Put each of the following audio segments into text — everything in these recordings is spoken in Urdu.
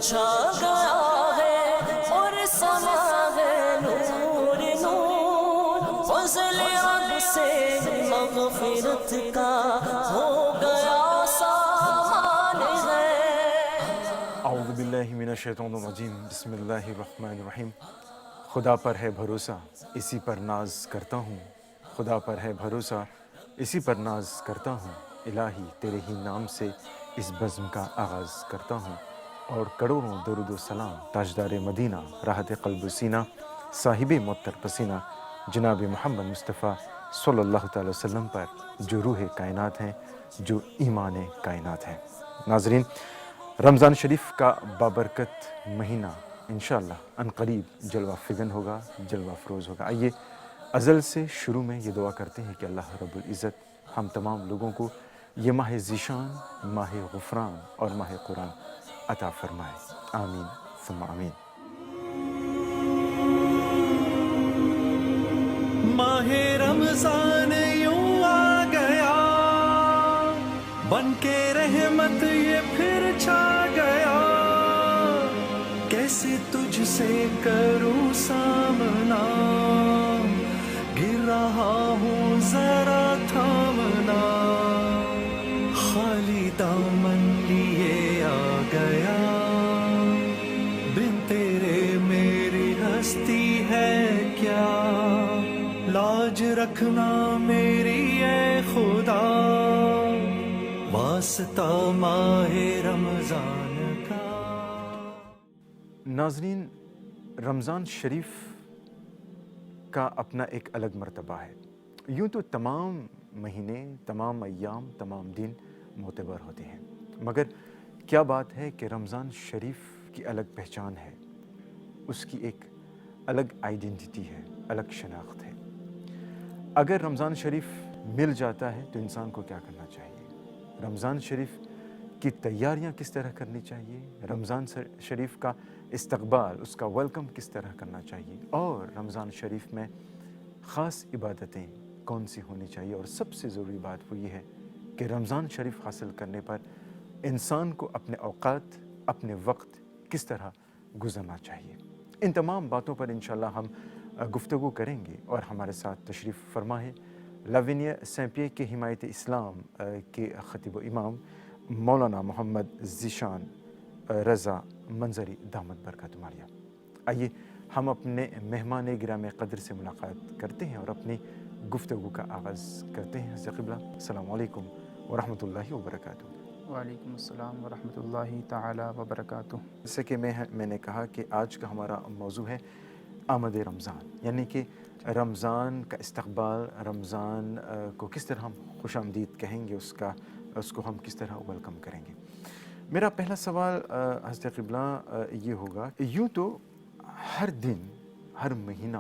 چھا گیا ہے اور سما ہے نور نور، فضل رب سے مغفرت کا ہو گیا سامان ہے۔ اعوذ باللہ من الشیطان الرجیم، بسم اللہ الرحمن الرحیم۔ خدا پر ہے بھروسہ اسی پر ناز کرتا ہوں، خدا پر ہے بھروسہ اسی پر ناز کرتا ہوں، الہی تیرے ہی نام سے اس بزم کا آغاز کرتا ہوں، اور کروڑوں درود و سلام تاجدار مدینہ راحت قلب و سینہ صاحب معطر پسینہ جناب محمد مصطفیٰ صلی اللہ تعالی وسلم پر، جو روح کائنات ہیں، جو ایمان کائنات ہیں۔ ناظرین، رمضان شریف کا بابرکت مہینہ انشاءاللہ عنقریب جلوہ فگن ہوگا، جلوہ فروز ہوگا۔ آئیے ازل سے شروع میں یہ دعا کرتے ہیں کہ اللہ رب العزت ہم تمام لوگوں کو یہ ماہ ذیشان، ماہ غفران اور ماہ قرآن عطا فرمائے، آمین ثم آمین۔ ماہ رمضان یوں آ گیا، بن کے رحمت یہ پھر چھا گیا، کیسے تجھ سے کروں سامنا، گر رہا ہوں ذرا تھامنا، خالی دامن لیے آ گیا، بن تیرے میری ہستی ہے کیا، لاج رکھنا میری اے خدا، واسطہ ماہ رمضان کا۔ ناظرین، رمضان شریف کا اپنا ایک الگ مرتبہ ہے۔ یوں تو تمام مہینے، تمام ایام، تمام دن معتبر ہوتے ہیں، مگر کیا بات ہے کہ رمضان شریف کی الگ پہچان ہے، اس کی ایک الگ آئیڈینٹی ہے، الگ شناخت ہے۔ اگر رمضان شریف مل جاتا ہے تو انسان کو کیا کرنا چاہیے؟ رمضان شریف کی تیاریاں کس طرح کرنی چاہیے؟ رمضان شریف کا استقبال، اس کا ویلکم کس طرح کرنا چاہیے؟ اور رمضان شریف میں خاص عبادتیں کون سی ہونی چاہیے؟ اور سب سے ضروری بات وہ یہ ہے کہ رمضان شریف حاصل کرنے پر انسان کو اپنے اوقات، اپنے وقت کس طرح گزرنا چاہیے؟ ان تمام باتوں پر انشاءاللہ ہم گفتگو کریں گے، اور ہمارے ساتھ تشریف فرما ہے لاونیہ سینٹ پیئر کے حمایت اسلام کے خطیب و امام مولانا محمد ذیشان رضا منظری دامت برکاتہ عالیہ۔ آئیے ہم اپنے مہمان گرامی قدر سے ملاقات کرتے ہیں اور اپنی گفتگو کا آغاز کرتے ہیں۔ حضرت قبلہ، السلام علیکم ورحمۃ اللہ وبرکاتہ۔ وعلیکم السلام ورحمۃ اللہ تعالی وبرکاتہ۔ جیسے کہ میں نے کہا کہ آج کا ہمارا موضوع ہے آمد رمضان، یعنی کہ رمضان کا استقبال، رمضان کو کس طرح ہم خوش آمدید کہیں گے، اس کو ہم کس طرح ویلکم کریں گے۔ میرا پہلا سوال حضرت قبلہ یہ ہوگا، یوں تو ہر دن، ہر مہینہ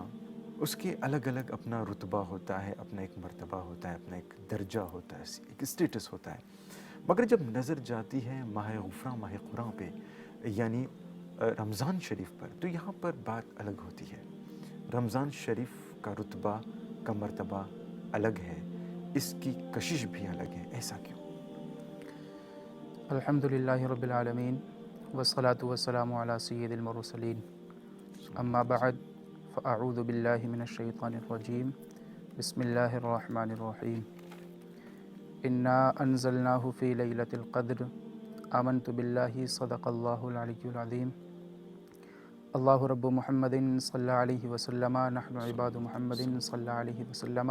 اس کے الگ الگ اپنا رتبہ ہوتا ہے، اپنا ایک مرتبہ ہوتا ہے، اپنا ایک درجہ ہوتا ہے، ایک اسٹیٹس ہوتا ہے، مگر جب نظر جاتی ہے ماہ غفران، ماہ قرآن پہ، یعنی رمضان شریف پر، تو یہاں پر بات الگ ہوتی ہے۔ رمضان شریف کا رتبہ، کا مرتبہ الگ ہے، اس کی کشش بھی الگ ہے، ایسا کیوں؟ الحمدللہ رب العالمین، والصلاة والسلام علی سید المرسلین، اما بعد فاعوذ باللہ من الشیطان الرجیم، بسم اللہ الرحمن الرحیم۔ انا انزلناہ فی لیلۃ القدر، آمنت باللہ صدق اللہ العلی العظیم۔ اللہ رب محمد صلی اللہ علیہ وسلم، نحن عباد محمد صلی اللہ علیہ وسلم،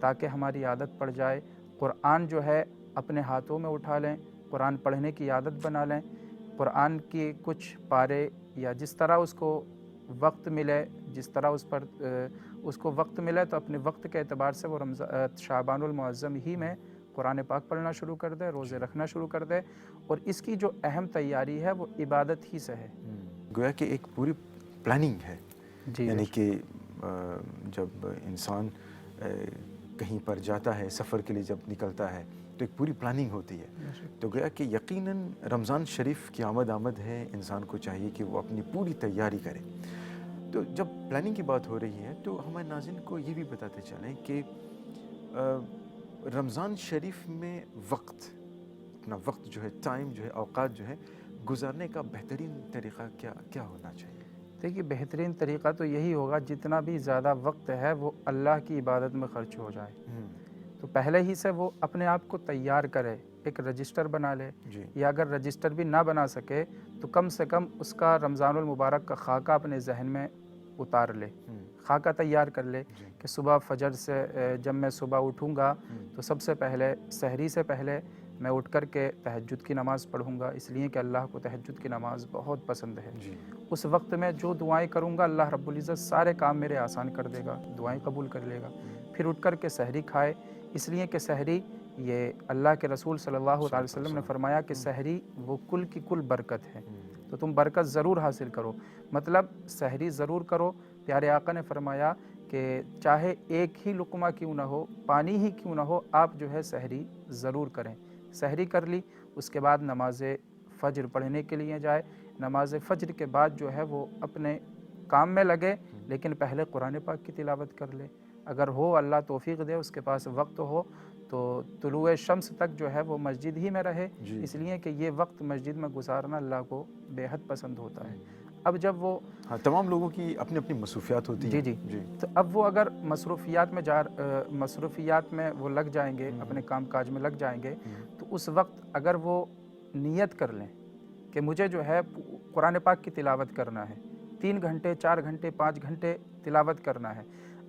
تاکہ ہماری عادت پڑ جائے. قرآن جو ہے اپنے ہاتھوں میں اٹھا لیں, قرآن پڑھنے کی عادت بنا لیں. قرآن کی کچھ پارے یا جس طرح اس کو وقت ملے, جس طرح اس کو وقت ملے تو اپنے وقت کے اعتبار سے وہ شعبان المعظم ہی میں قرآن پاک پڑھنا شروع کر دے, روزے رکھنا شروع کر دے. اور اس کی جو اہم تیاری ہے وہ عبادت ہی سے ہے. گویا کہ ایک پوری پلاننگ ہے. جی یعنی کہ جب انسان کہیں پر جاتا ہے, سفر کے لیے جب نکلتا ہے تو ایک پوری پلاننگ ہوتی ہے. تو گویا کہ یقیناً رمضان شریف کی آمد ہے, انسان کو چاہیے کہ وہ اپنی پوری تیاری کرے. تو جب پلاننگ کی بات ہو رہی ہے تو ہمارے ناظرین کو یہ بھی بتاتے چلیں کہ رمضان شریف میں اپنا وقت جو ہے, ٹائم جو ہے, اوقات جو ہے گزارنے کا بہترین طریقہ کیا ہونا چاہیے؟ دیکھیے, بہترین طریقہ تو یہی ہوگا جتنا بھی زیادہ وقت ہے وہ اللہ کی عبادت میں خرچ ہو جائے. تو پہلے ہی سے وہ اپنے آپ کو تیار کرے, ایک رجسٹر بنا لے. یا اگر رجسٹر بھی نہ بنا سکے تو کم سے کم اس کا رمضان المبارک کا خاکہ اپنے ذہن میں اتار لے, خاکہ تیار کر لے کہ صبح فجر سے جب میں صبح اٹھوں گا تو سب سے پہلے سحری سے پہلے میں اٹھ کر کے تہجد کی نماز پڑھوں گا, اس لیے کہ اللہ کو تہجد کی نماز بہت پسند ہے. اس وقت میں جو دعائیں کروں گا اللہ رب العزت سارے کام میرے آسان کر دے گا, دعائیں قبول کر لے گا. پھر اٹھ کر کے سحری کھائے, اس لیے کہ سحری یہ اللہ کے رسول صلی اللہ علیہ وسلم نے فرمایا کہ سحری وہ کل کی کل برکت ہے, تو تم برکت ضرور حاصل کرو. مطلب سحری ضرور کرو. پیارے آقا نے فرمایا کہ چاہے ایک ہی لقمہ کیوں نہ ہو, پانی ہی کیوں نہ ہو, آپ جو ہے سحری ضرور کریں. سحری کر لی, اس کے بعد نماز فجر پڑھنے کے لیے جائے. نماز فجر کے بعد جو ہے وہ اپنے کام میں لگے, لیکن پہلے قرآن پاک کی تلاوت کر لے. اگر ہو, اللہ توفیق دے, اس کے پاس وقت ہو تو طلوع شمس تک جو ہے وہ مسجد ہی میں رہے, اس لیے کہ یہ وقت مسجد میں گزارنا اللہ کو بے حد پسند ہوتا ہے. اب جب وہ تمام لوگوں کی اپنی اپنی مصروفیات ہوتی ہیں. جی تو اب وہ اگر مصروفیات میں وہ لگ جائیں گے, اپنے کام کاج میں لگ جائیں گے, تو اس وقت اگر وہ نیت کر لیں کہ مجھے جو ہے قرآن پاک کی تلاوت کرنا ہے, 3 گھنٹے 4 گھنٹے 5 گھنٹے تلاوت کرنا ہے.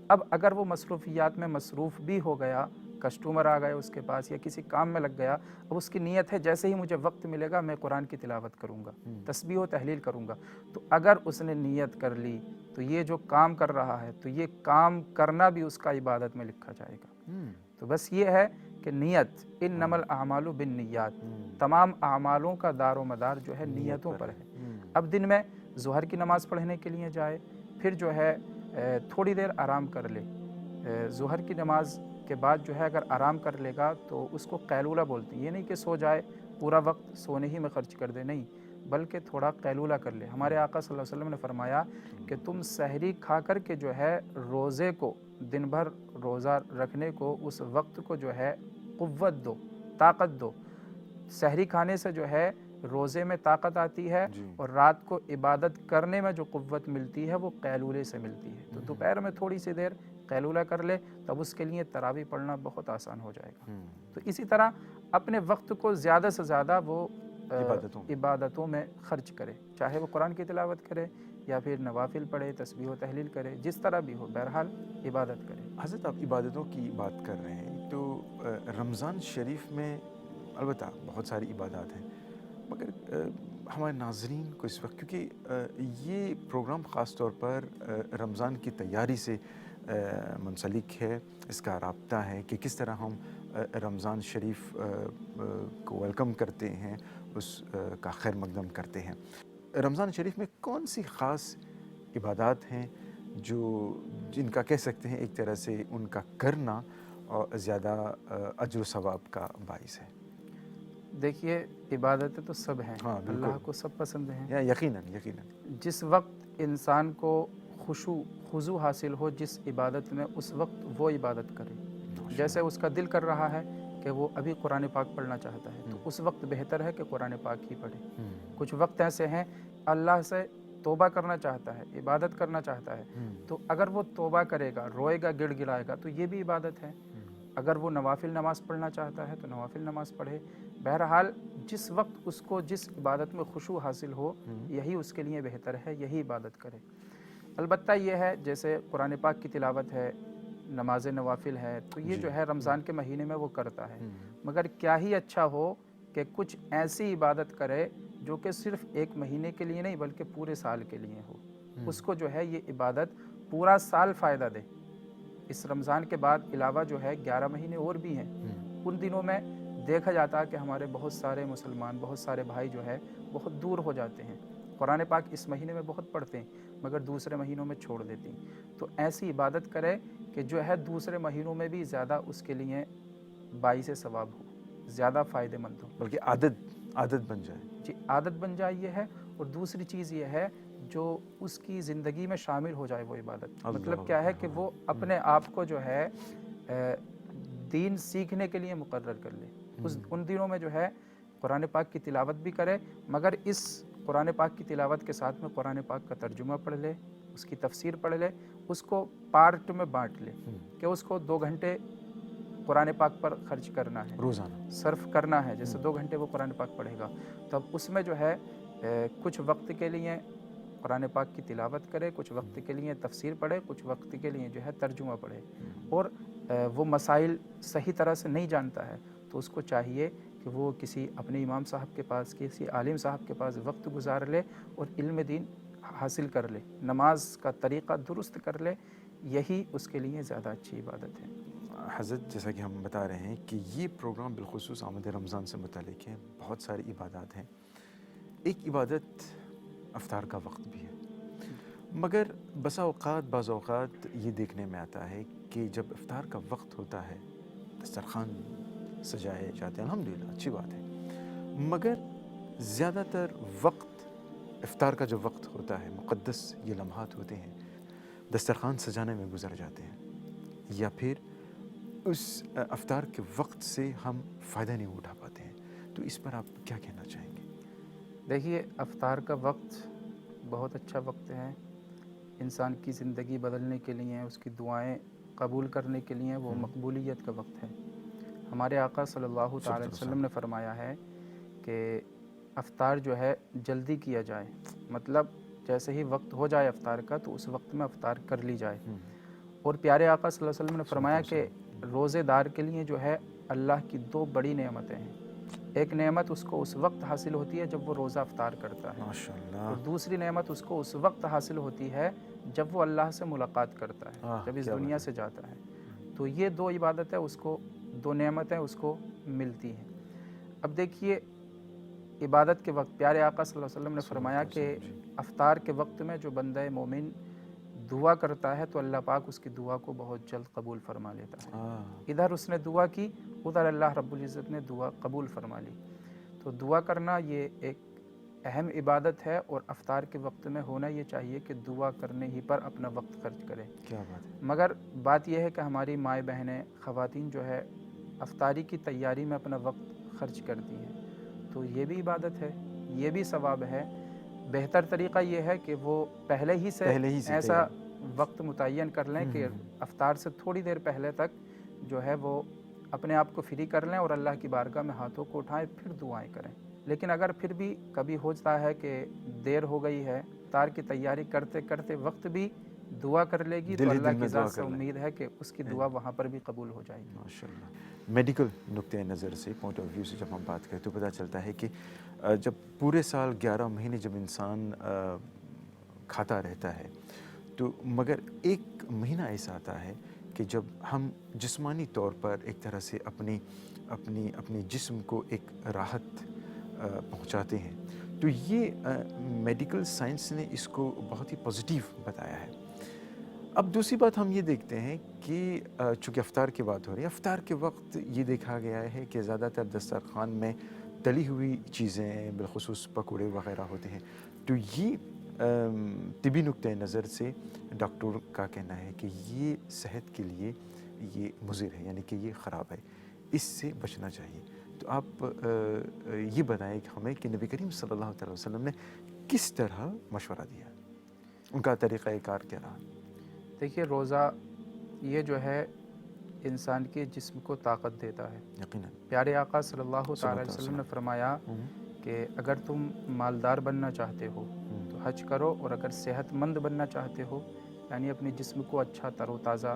اب اگر وہ مصروفیات میں مصروف بھی ہو گیا, کسٹمر آ گئے اس کے پاس یا کسی کام میں لگ گیا, اب اس کی نیت ہے جیسے ہی مجھے وقت ملے گا میں قرآن کی تلاوت کروں گا, تسبیح و تحلیل کروں گا. تو اگر اس نے نیت کر لی تو یہ جو کام کر رہا ہے تو یہ کام کرنا بھی اس کا عبادت میں لکھا جائے گا. تو بس یہ ہے کہ نیت, انما الاعمال بالنیات, تمام اعمالوں کا دار و مدار جو ہے نیتوں پر ہے. اب دن میں ظہر کی نماز پڑھنے کے لیے جائے, پھر جو ہے تھوڑی دیر آرام کر لے. ظہر کی نماز کے بعد جو ہے اگر آرام کر لے گا تو اس کو قیلولہ بولتے ہیں. یہ نہیں کہ سو جائے, پورا وقت سونے ہی میں خرچ کر دے, نہیں, بلکہ تھوڑا قیلولہ کر لے. ہمارے آقا صلی اللہ علیہ وسلم نے فرمایا کہ تم سحری کھا کر کے جو ہے روزے کو, دن بھر روزہ رکھنے کو, اس وقت کو جو ہے قوت دو, طاقت دو. سحری کھانے سے جو ہے روزے میں طاقت آتی ہے, اور رات کو عبادت کرنے میں جو قوت ملتی ہے وہ قیلولے سے ملتی ہے. تو دوپہر میں تھوڑی سی دیر قیلولہ کر لے, تب اس کے لیے تراویح پڑھنا بہت آسان ہو جائے گا. تو اسی طرح اپنے وقت کو زیادہ سے زیادہ وہ عبادتوں میں خرچ کرے, چاہے وہ قرآن کی تلاوت کرے یا پھر نوافل پڑھے, تسبیح و تحلیل کرے, جس طرح بھی ہو, بہرحال عبادت کرے. حضرت آپ عبادتوں کی بات کر رہے ہیں, تو رمضان شریف میں البتہ بہت ساری عبادات ہیں, مگر ہمارے ناظرین کو اس وقت, کیونکہ یہ پروگرام خاص طور پر رمضان کی تیاری سے منسلک ہے, اس کا رابطہ ہے کہ کس طرح ہم رمضان شریف کو ویلکم کرتے ہیں, اس کا خیر مقدم کرتے ہیں. رمضان شریف میں کون سی خاص عبادات ہیں جن کا کہہ سکتے ہیں ایک طرح سے ان کا کرنا اور زیادہ اجر و ثواب کا باعث ہے؟ دیکھیے, عبادتیں تو سب ہیں, اللہ کو سب پسند ہیں. یقیناً. جس وقت انسان کو خضوع حاصل ہو جس عبادت میں, اس وقت وہ عبادت کرے. جیسے اس کا دل کر رہا ہے کہ وہ ابھی قرآن پاک پڑھنا چاہتا ہے, تو اس وقت بہتر ہے کہ قرآن پاک ہی پڑھے. کچھ وقت ایسے ہیں اللہ سے توبہ کرنا چاہتا ہے, عبادت کرنا چاہتا ہے, تو اگر وہ توبہ کرے گا, روئے گا, گڑ گڑائے گا, تو یہ بھی عبادت ہے. اگر وہ نوافل نماز پڑھنا چاہتا ہے تو نوافل نماز پڑھے. بہرحال جس وقت اس کو جس عبادت میں خشوع حاصل ہو, یہی اس کے لیے بہتر ہے, یہی عبادت کرے. البتہ یہ ہے جیسے قرآن پاک کی تلاوت ہے, نماز نوافل ہے، تو یہ جو ہے رمضان کے مہینے میں وہ کرتا ہے، مگر کیا ہی اچھا ہو کہ کچھ ایسی عبادت کرے جو کہ صرف ایک مہینے کے لیے نہیں بلکہ پورے سال کے لیے ہو، اس کو جو ہے یہ عبادت پورا سال فائدہ دے۔ اس رمضان کے بعد علاوہ جو ہے 11 مہینے اور بھی ہیں، ان دنوں میں دیکھا جاتا ہے کہ ہمارے بہت سارے مسلمان، بہت سارے بھائی جو ہے بہت دور ہو جاتے ہیں، قرآن پاک اس مہینے میں بہت پڑھتے ہیں مگر دوسرے مہینوں میں چھوڑ دیتے ہیں، تو ایسی عبادت کرے کہ جو ہے دوسرے مہینوں میں بھی زیادہ اس کے لیے باعث ثواب ہو، زیادہ فائدہ مند ہو، بلکہ عادت بن جائے۔ جی عادت بن جائے یہ ہے، اور دوسری چیز یہ ہے جو اس کی زندگی میں شامل ہو جائے وہ عبادت، مطلب کیا ہے کہ وہ اپنے آپ کو جو ہے دین سیکھنے کے لیے مقرر کر لے، ان دنوں میں جو ہے قرآن پاک کی تلاوت بھی کرے، مگر اس قرآن پاک کی تلاوت کے ساتھ میں قرآن پاک کا ترجمہ پڑھ لے، اس کی تفسیر پڑھ لے، اس کو پارٹ میں بانٹ لے کہ اس کو 2 گھنٹے قرآن پاک پر خرچ کرنا ہے، روزانہ صرف کرنا ہے، جیسے 2 گھنٹے وہ قرآن پاک پڑھے گا، تب اس میں جو ہے کچھ وقت کے لیے قرآن پاک کی تلاوت کرے، کچھ وقت کے لیے تفسیر پڑھے، کچھ وقت کے لیے جو ہے ترجمہ پڑھے، اور وہ مسائل صحیح طرح سے نہیں جانتا ہے تو اس کو چاہیے کہ وہ کسی اپنے امام صاحب کے پاس، کسی عالم صاحب کے پاس وقت گزار لے اور علم دین حاصل کر لے، نماز کا طریقہ درست کر لے، یہی اس کے لیے زیادہ اچھی عبادت ہے۔ حضرت جیسا کہ ہم بتا رہے ہیں کہ یہ پروگرام بالخصوص آمد رمضان سے متعلق ہے، بہت ساری عبادات ہیں، ایک عبادت افطار کا وقت بھی ہے، مگر بعض اوقات یہ دیکھنے میں آتا ہے کہ جب افطار کا وقت ہوتا ہے دسترخوان سجائے جاتے ہیں، الحمدللہ اچھی بات ہے، مگر زیادہ تر وقت افطار کا جو وقت ہوتا ہے، مقدس یہ لمحات ہوتے ہیں، دسترخوان سجانے میں گزر جاتے ہیں، یا پھر اس افطار کے وقت سے ہم فائدہ نہیں اٹھا پاتے ہیں، تو اس پر آپ کیا کہنا چاہیں گے؟ دیکھیے افطار کا وقت بہت اچھا وقت ہے، انسان کی زندگی بدلنے کے لیے، اس کی دعائیں قبول کرنے کے لیے وہ مقبولیت کا وقت ہے۔ ہمارے آقا صلی اللہ تعالی علیہ وسلم نے فرمایا ہے کہ افطار جو ہے جلدی کیا جائے، مطلب جیسے ہی وقت ہو جائے افطار کا تو اس وقت میں افطار کر لی جائے، اور پیارے آقا صلی اللہ علیہ وسلم نے فرمایا کہ روزے دار کے لیے جو ہے اللہ کی 2 بڑی نعمتیں ہیں، ایک نعمت اس کو اس وقت حاصل ہوتی ہے جب وہ روزہ افطار کرتا ہے، ماشاءاللہ، اور دوسری نعمت اس کو اس وقت حاصل ہوتی ہے جب وہ اللہ سے ملاقات کرتا ہے، جب اس دنیا سے جاتا ہے، تو یہ 2 عبادتیں اس کو، 2 نعمتیں اس کو ملتی ہیں۔ اب دیکھیے عبادت کے وقت پیارے آقا صلی اللہ علیہ وسلم نے فرمایا کہ افطار کے وقت میں جو بندہ مومن دعا کرتا ہے تو اللہ پاک اس کی دعا کو بہت جلد قبول فرما لیتا ہے، ادھر اس نے دعا کی، ادھر اللہ رب العزت نے دعا قبول فرما لی، تو دعا کرنا یہ ایک اہم عبادت ہے، اور افطار کے وقت میں ہونا یہ چاہیے کہ دعا کرنے ہی پر اپنا وقت خرچ کرے۔ کیا بات ہے، مگر بات یہ ہے کہ ہماری مائیں بہنیں، خواتین جو ہے افطاری کی تیاری میں اپنا وقت خرچ کرتی ہیں، تو یہ بھی عبادت ہے، یہ بھی ثواب ہے۔ بہتر طریقہ یہ ہے کہ وہ پہلے ہی سے ایسا وقت متعین کر لیں کہ افطار سے تھوڑی دیر پہلے تک جو ہے وہ اپنے آپ کو فری کر لیں اور اللہ کی بارگاہ میں ہاتھوں کو اٹھائیں، پھر دعائیں کریں۔ لیکن اگر پھر بھی کبھی ہوتا ہے کہ دیر ہو گئی ہے، افطار کی تیاری کرتے کرتے وقت بھی دعا کر لے گی تو اللہ کی ذات سے امید ہے کہ اس کی دعا وہاں پر بھی قبول ہو جائے گی۔ ماشاءاللہ۔ میڈیکل نقطۂ نظر سے، پوائنٹ آف ویو سے جب ہم بات کریں تو پتہ چلتا ہے کہ جب پورے سال 11 مہینے جب انسان کھاتا رہتا ہے تو مگر ایک مہینہ ایسا آتا ہے کہ جب ہم جسمانی طور پر ایک طرح سے اپنی جسم کو ایک راحت پہنچاتے ہیں، تو یہ میڈیکل سائنس نے اس کو بہت ہی پازیٹیو بتایا ہے۔ اب دوسری بات ہم یہ دیکھتے ہیں کہ چونکہ افطار کی بات ہو رہی ہے، افطار کے وقت یہ دیکھا گیا ہے کہ زیادہ تر دسترخوان میں تلی ہوئی چیزیں بالخصوص پکوڑے وغیرہ ہوتے ہیں، تو یہ طبی نقطۂ نظر سے ڈاکٹر کا کہنا ہے کہ یہ صحت کے لیے یہ مضر ہے، یعنی کہ یہ خراب ہے، اس سے بچنا چاہیے۔ تو آپ یہ بتائیں کہ ہمیں کہ نبی کریم صلی اللہ علیہ وسلم نے کس طرح مشورہ دیا، ان کا طریقہ کار کیا رہا؟ دیکھیے روزہ یہ جو ہے انسان کے جسم کو طاقت دیتا ہے، یقیناً پیارے آقا صلی اللہ تعالی علیہ وسلم نے فرمایا کہ اگر تم مالدار بننا چاہتے ہو تو حج کرو، اور اگر صحت مند بننا چاہتے ہو یعنی اپنے جسم کو اچھا تر و تازہ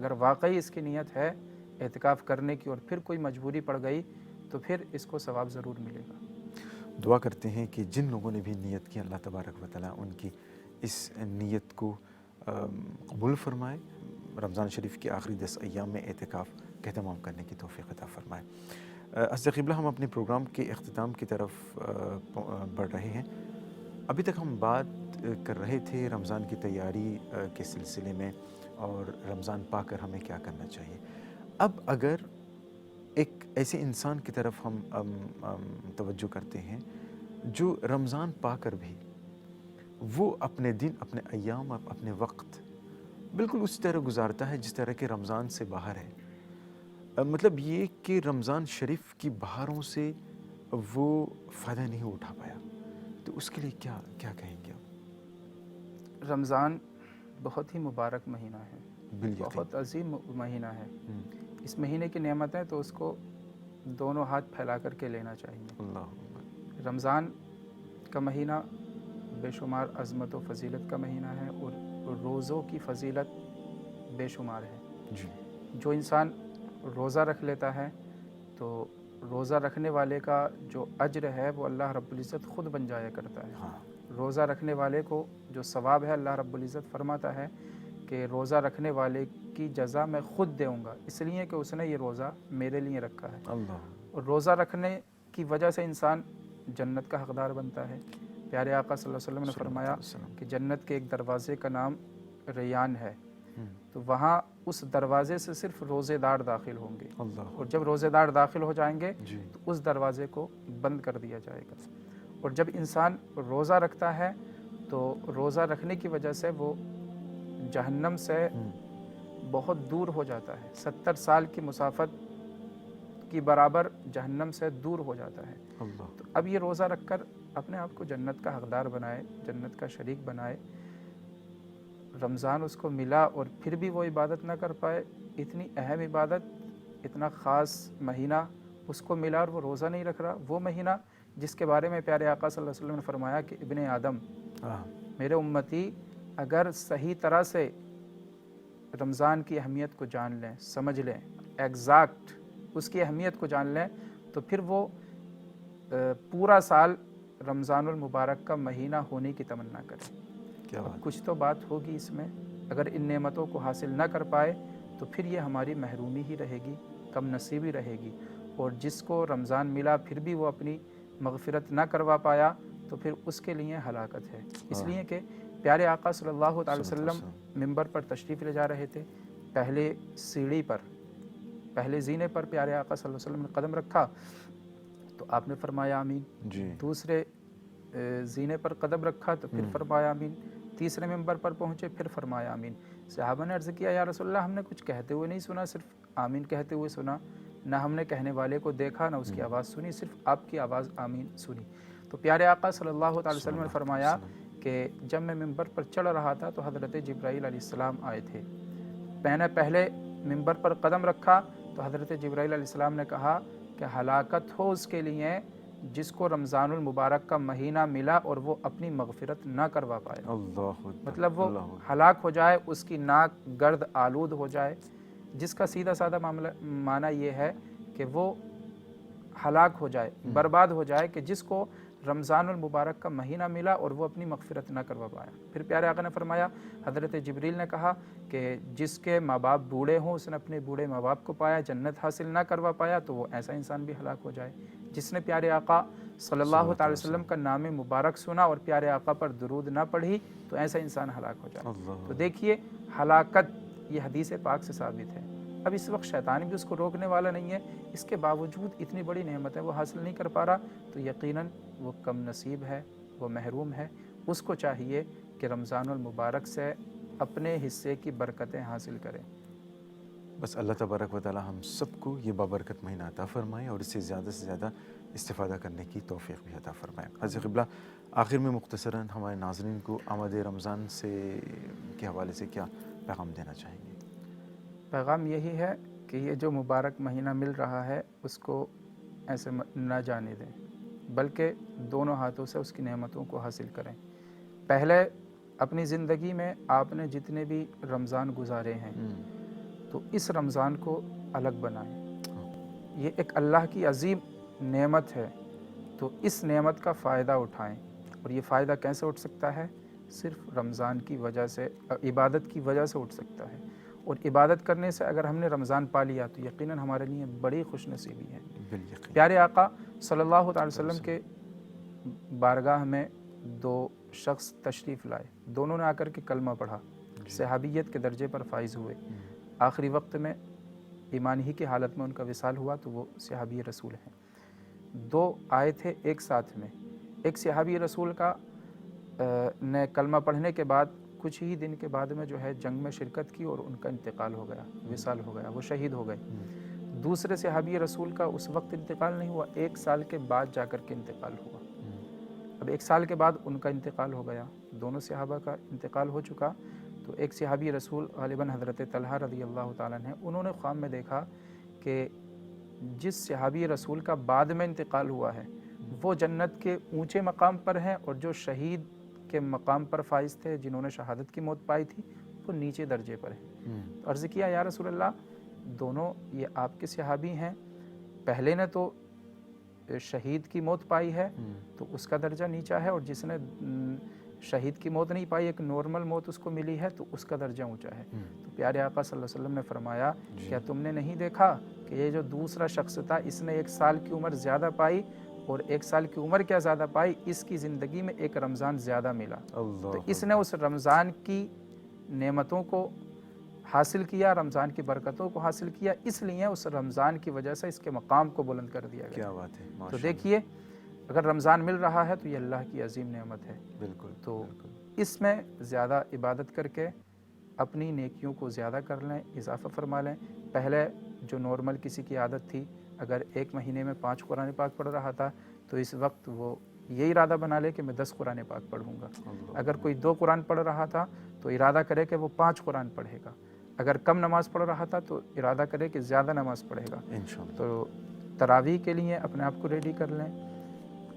اگر واقعی اس کی نیت ہے اعتکاف کرنے کی اور پھر کوئی مجبوری پڑ گئی تو پھر اس کو ثواب ضرور ملے گا۔ دعا کرتے ہیں کہ جن لوگوں نے بھی نیت کی اللہ تبارک و تعالیٰ ان کی اس نیت کو قبول فرمائے، رمضان شریف کے آخری 10 ایام میں اعتکاف کا اہتمام کرنے کی توفیق عطا فرمائے۔ حضرت قبلہ، ہم اپنے پروگرام کے اختتام کی طرف بڑھ رہے ہیں۔ ابھی تک ہم بات کر رہے تھے رمضان کی تیاری کے سلسلے میں اور رمضان پا کر ہمیں کیا کرنا چاہیے۔ اب اگر ایک ایسے انسان کی طرف ہم توجہ کرتے ہیں جو رمضان پا کر بھی وہ اپنے دن، اپنے ایام، اپنے وقت بالکل اس طرح گزارتا ہے جس طرح کہ رمضان سے باہر ہے، مطلب یہ کہ رمضان شریف کی بہاروں سے وہ فائدہ نہیں اٹھا پایا، تو اس کے لیے کیا کہیں گے آپ؟ رمضان بہت ہی مبارک مہینہ ہے، بالیقین بہت عظیم مہینہ ہے۔ اس مہینے کی نعمتیں تو اس کو دونوں ہاتھ پھیلا کر کے لینا چاہیے۔ اللہ، رمضان کا مہینہ بے شمار عظمت و فضیلت کا مہینہ ہے اور روزوں کی فضیلت بے شمار ہے۔ جی، جو انسان روزہ رکھ لیتا ہے تو روزہ رکھنے والے کا جو اجر ہے وہ اللہ رب العزت خود بن جایا کرتا ہے۔ ہاں، روزہ رکھنے والے کو جو ثواب ہے اللہ رب العزت فرماتا ہے کہ روزہ رکھنے والے کی جزا میں خود دوں گا، اس لیے کہ اس نے یہ روزہ میرے لیے رکھا ہے۔ اللہ، اور روزہ رکھنے کی وجہ سے انسان جنت کا حقدار بنتا ہے۔ پیارے آقا صلی اللہ علیہ وسلم نے فرمایا کہ جنت کے ایک دروازے کا نام ریان ہے، تو وہاں اس دروازے سے صرف روزے دار داخل ہوں گے، اللہ، اور جب روزے دار داخل ہو جائیں گے جی، تو اس دروازے کو بند کر دیا جائے گا۔ اور جب انسان روزہ رکھتا ہے تو روزہ رکھنے کی وجہ سے وہ جہنم سے بہت دور ہو جاتا ہے، 70 سال کی مسافت کی برابر جہنم سے دور ہو جاتا ہے۔ اللہ، تو اب یہ روزہ رکھ کر اپنے آپ کو جنت کا حقدار بنائے، جنت کا شریک بنائے۔ رمضان اس کو ملا اور پھر بھی وہ عبادت نہ کر پائے، اتنی اہم عبادت، اتنا خاص مہینہ اس کو ملا اور وہ روزہ نہیں رکھ رہا، وہ مہینہ جس کے بارے میں پیارے آقا صلی اللہ علیہ وسلم نے فرمایا کہ ابن آدم، میرے امتی اگر صحیح طرح سے رمضان کی اہمیت کو جان لیں، سمجھ لیں، ایگزیکٹ اس کی اہمیت کو جان لیں، تو پھر وہ پورا سال رمضان المبارک کا مہینہ ہونے کی تمنا کریں۔ کیا اب بات، کچھ تو بات ہوگی اس میں، اگر ان نعمتوں کو حاصل نہ کر پائے تو پھر یہ ہماری محرومی ہی رہے گی، کم نصیبی رہے گی۔ اور جس کو رمضان ملا پھر بھی وہ اپنی مغفرت نہ کروا پایا تو پھر اس کے لیے ہلاکت ہے۔ اس لیے کہ پیارے آقا صلی اللہ تعالی وسلم منبر پر تشریف لے جا رہے تھے، پہلے سیڑھی پر، پہلے زینے پر پیارے آقا صلی اللہ علیہ وسلم نے قدم رکھا تو آپ نے فرمایا آمین، جی، دوسرے زینے پر قدم رکھا تو پھر فرمایا آمین، تیسرے منبر پر پہنچے پھر فرمایا آمین۔ صحابہ نے عرض کیا یا رسول اللہ، ہم نے کچھ کہتے ہوئے نہیں سنا، صرف آمین کہتے ہوئے سنا، نہ ہم نے کہنے والے کو دیکھا، نہ اس کی آواز سنی، صرف آپ کی آواز آمین سنی۔ تو پیارے آقا صلی اللہ تعالی وسلم نے فرمایا کہ جب میں منبر پر چڑھ رہا تھا تو حضرت جبرائیل علیہ السلام آئے تھے، میں نے پہلے منبر پر قدم رکھا تو حضرت جبرائیل علیہ السلام نے کہا کہ ہلاکت ہو اس کے لیے جس کو رمضان المبارک کا مہینہ ملا اور وہ اپنی مغفرت نہ کروا پائے، اللہ، مطلب وہ ہلاک ہو جائے، اس کی ناک گرد آلود ہو جائے، جس کا سیدھا سادہ معنی یہ ہے کہ وہ ہلاک ہو جائے، برباد ہو جائے، کہ جس کو رمضان المبارک کا مہینہ ملا اور وہ اپنی مغفرت نہ کروا پایا۔ پھر پیارے آقا نے فرمایا، حضرت جبریل نے کہا کہ جس کے ماں باپ بوڑھے ہوں، اس نے اپنے بوڑھے ماں باپ کو پایا، جنت حاصل نہ کروا پایا، تو وہ ایسا انسان بھی ہلاک ہو جائے۔ جس نے پیارے آقا صلی اللہ تعالی وسلم کا نام مبارک سنا اور پیارے آقا پر درود نہ پڑھی تو ایسا انسان ہلاک ہو جائے۔ تو دیکھیے ہلاکت یہ حدیث پاک سے ثابت ہے۔ اب اس وقت شیطان بھی اس کو روکنے والا نہیں ہے، اس کے باوجود اتنی بڑی نعمت ہے وہ حاصل نہیں کر پا رہا، تو یقیناً وہ کم نصیب ہے، وہ محروم ہے۔ اس کو چاہیے کہ رمضان المبارک سے اپنے حصے کی برکتیں حاصل کریں۔ بس اللہ تبارک و تعالی ہم سب کو یہ بابرکت مہینہ عطا فرمائے اور اس سے زیادہ استفادہ کرنے کی توفیق بھی عطا فرمائے۔ حضرت قبلہ، آخر میں مختصراً ہمارے ناظرین کو آمد رمضان کے حوالے سے کیا پیغام دینا چاہیں گے؟ پیغام یہی ہے کہ یہ جو مبارک مہینہ مل رہا ہے اس کو ایسے نہ جانے دیں، بلکہ دونوں ہاتھوں سے اس کی نعمتوں کو حاصل کریں۔ پہلے اپنی زندگی میں آپ نے جتنے بھی رمضان گزارے ہیں تو اس رمضان کو الگ بنائیں. یہ ایک اللہ کی عظیم نعمت ہے, تو اس نعمت کا فائدہ اٹھائیں. اور یہ فائدہ کیسے اٹھ سکتا ہے؟ صرف رمضان کی وجہ سے, عبادت کی وجہ سے اٹھ سکتا ہے. اور عبادت کرنے سے اگر ہم نے رمضان پا لیا تو یقیناً ہمارے لیے بڑی خوش نصیبی ہے. پیارے آقا صلی اللہ تعالی وسلم کے بارگاہ میں 2 شخص تشریف لائے. دونوں نے آ کر کے کلمہ پڑھا, صحابیت کے درجے پر فائز ہوئے. آخری وقت میں ایمان ہی کی حالت میں ان کا وصال ہوا تو وہ صحابی رسول ہیں. 2 آئے تھے ایک ساتھ میں. ایک صحابی رسول کا نے کلمہ پڑھنے کے بعد کچھ ہی دن کے بعد میں جو ہے جنگ میں شرکت کی اور ان کا انتقال ہو گیا, وصال ہو گیا, وہ شہید ہو گئے. دوسرے صحابی رسول کا اس وقت انتقال نہیں ہوا, 1 سال کے بعد جا کر کے انتقال ہوا. اب 1 سال کے بعد ان کا انتقال ہو گیا. دونوں صحابہ کا انتقال ہو چکا. تو ایک صحابی رسول غالباً حضرت طلحہ رضی اللہ تعالیٰ عنہ, انہوں نے خواب میں دیکھا کہ جس صحابی رسول کا بعد میں انتقال ہوا ہے وہ جنت کے اونچے مقام پر ہیں, اور جو شہید کے مقام پر فائز تھے جنہوں نے شہادت کی موت پائی تھی وہ نیچے درجے پر ہیں. تو عرض کیا یا رسول اللہ, دونوں یہ آپ کے صحابی ہیں, پہلے نے تو شہید کی موت پائی ہے تو اس کا درجہ نیچا ہے, اور جس نے شہید کی موت نہیں پائی, ایک نارمل موت اس کو ملی ہے, تو اس کا درجہ اونچا ہے. تو پیارے آقا صلی اللہ علیہ وسلم نے فرمایا کیا تم نے نہیں دیکھا کہ یہ جو دوسرا شخص تھا اس نے 1 سال کی عمر زیادہ پائی, اور 1 سال کی عمر کیا زیادہ پائی, اس کی زندگی میں 1 رمضان زیادہ ملا. تو اس نے اس رمضان کی نعمتوں کو حاصل کیا, رمضان کی برکتوں کو حاصل کیا, اس لیے اس رمضان کی وجہ سے اس کے مقام کو بلند کر دیا گیا. کیا بات ہے. تو دیکھیے اگر رمضان مل رہا ہے تو یہ اللہ کی عظیم نعمت ہے. بالکل. تو اس میں زیادہ عبادت کر کے اپنی نیکیوں کو زیادہ کر لیں, اضافہ فرما لیں. پہلے جو نارمل کسی کی عادت تھی, اگر 1 مہینے میں 5 قرآن پاک پڑھ رہا تھا تو اس وقت وہ یہ ارادہ بنا لے کہ میں 10 قرآن پاک پڑھوں گا. اگر کوئی 2 قرآن پڑھ رہا تھا تو ارادہ کرے کہ وہ 5 قرآن پڑھے گا. اگر کم نماز پڑھ رہا تھا تو ارادہ کرے کہ زیادہ نماز پڑھے گا. تو تراویح کے لیے اپنے آپ کو ریڈی کر لیں,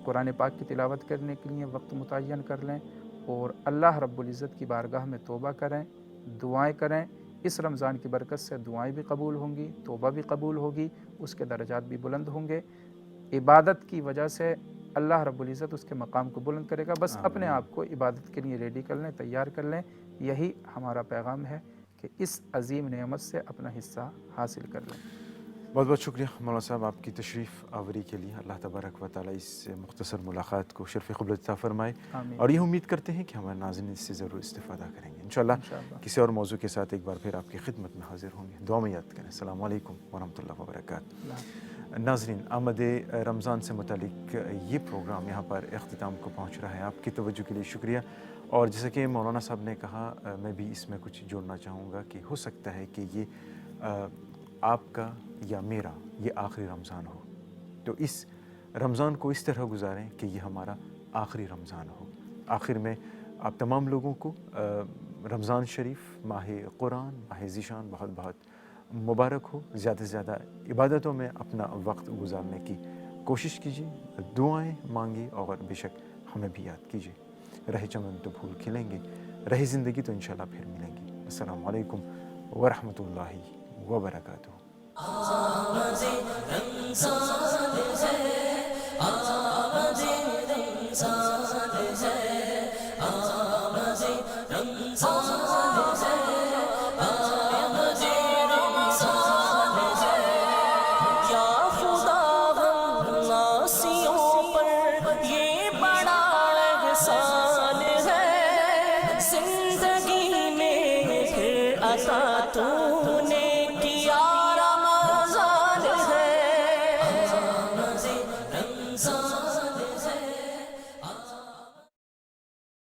قرآن پاک کی تلاوت کرنے کے لیے وقت متعین کر لیں, اور اللہ رب العزت کی بارگاہ میں توبہ کریں, دعائیں کریں. اس رمضان کی برکت سے دعائیں بھی قبول ہوں گی, توبہ بھی قبول ہوگی, اس کے درجات بھی بلند ہوں گے. عبادت کی وجہ سے اللہ رب العزت اس کے مقام کو بلند کرے گا. بس اپنے آپ کو عبادت کے لیے ریڈی کر لیں, تیار کر لیں. یہی ہمارا پیغام ہے کہ اس عظیم نعمت سے اپنا حصہ حاصل کر لیں. بہت بہت شکریہ مولانا صاحب آپ کی تشریف آوری کے لیے. اللہ تبارک و تعالیٰ اس مختصر ملاقات کو شرف قبول عطا فرمائے, اور یہ امید کرتے ہیں کہ ہمارے ناظرین اس سے ضرور استفادہ کریں گے. انشاءاللہ کسی اور موضوع کے ساتھ ایک بار پھر آپ کی خدمت میں حاضر ہوں گے. دعا میں یاد کریں. السلام علیکم ورحمۃ اللہ وبرکاتہ. ناظرین, آمد رمضان سے متعلق یہ پروگرام یہاں پر اختتام کو پہنچ رہا ہے. آپ کی توجہ کے لیے شکریہ. اور جیسا کہ مولانا صاحب نے کہا, میں بھی اس میں کچھ جوڑنا چاہوں گا کہ ہو سکتا ہے کہ یہ آپ کا یا میرا یہ آخری رمضان ہو, تو اس رمضان کو اس طرح گزاریں کہ یہ ہمارا آخری رمضان ہو. آخر میں آپ تمام لوگوں کو رمضان شریف, ماہ قرآن, ماہ ذیشان بہت بہت مبارک ہو. زیادہ سے زیادہ عبادتوں میں اپنا وقت گزارنے کی کوشش کیجیے, دعائیں مانگیے, اور بے شک ہمیں بھی یاد کیجیے. رہے چمن تو پھول کھلیں گے, رہی زندگی تو انشاءاللہ پھر ملیں گی. السلام علیکم ورحمۃ اللہ وبرکاتہ. زندگی میں پھر عطا تو نے